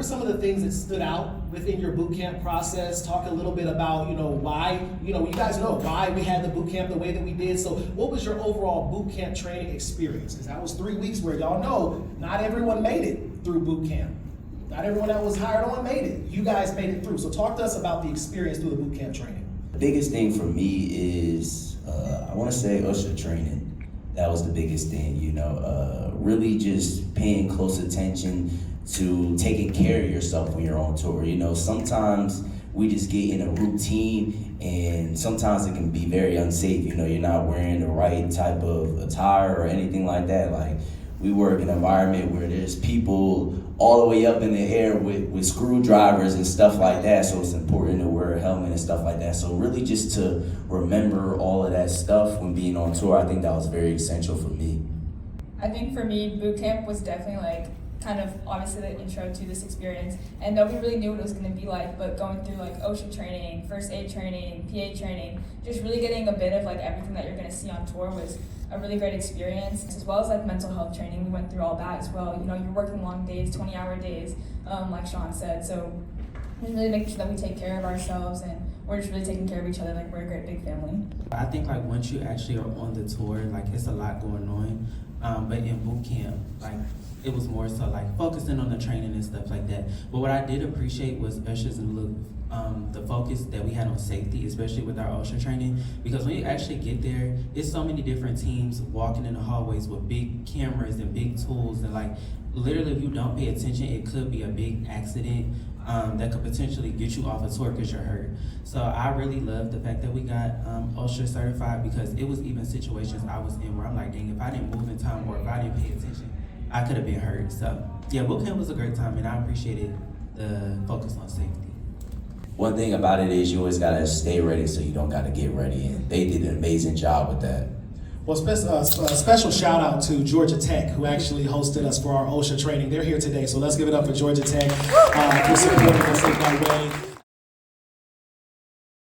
were some of the things that stood out within your boot camp process? Talk a little bit about, why, you guys know why we had the boot camp the way that we did. So what was your overall boot camp training experience? Because that was 3 weeks where y'all know not everyone made it through boot camp. Not everyone that was hired on made it. You guys made it through. So talk to us about the experience through the boot camp training. The biggest thing for me is, I want to say OSHA training. That was the biggest thing, really just paying close attention to taking care of yourself when you're on tour. Sometimes we just get in a routine and sometimes it can be very unsafe. You're not wearing the right type of attire or anything like that. Like, we work in an environment where there's people all the way up in the air with screwdrivers and stuff like that, so it's important to wear a helmet and stuff like that. So really just to remember all of that stuff when being on tour, I think that was very essential for me. I think for me, boot camp was definitely kind of obviously the intro to this experience, and nobody really knew what it was going to be like, but going through OSHA training, first aid training, PA training, just really getting a bit of everything that you're going to see on tour was a really great experience, as well as mental health training. We went through all that as well. You're working long days, 20-hour days, like Sean said, so just really making sure that we take care of ourselves and we're just really taking care of each other. We're a great big family. I think once you actually are on the tour, it's a lot going on. But in boot camp, it was more so focusing on the training and stuff like that. But what I did appreciate was Usher's look, the focus that we had on safety, especially with our OSHA training, because when you actually get there, it's so many different teams walking in the hallways with big cameras and big tools, and literally if you don't pay attention, it could be a big accident that could potentially get you off a tour because you're hurt. So I really love the fact that we got OSHA certified, because it was even situations I was in where I'm dang, if I didn't move in time or if I didn't pay attention, I could have been hurt. So yeah, boot camp was a great time, and I appreciated the focus on safety. One thing about it is you always gotta stay ready so you don't gotta get ready, and they did an amazing job with that. Well, special shout out to Georgia Tech, who actually hosted us for our OSHA training. They're here today, so let's give it up for Georgia Tech for supporting us in that way.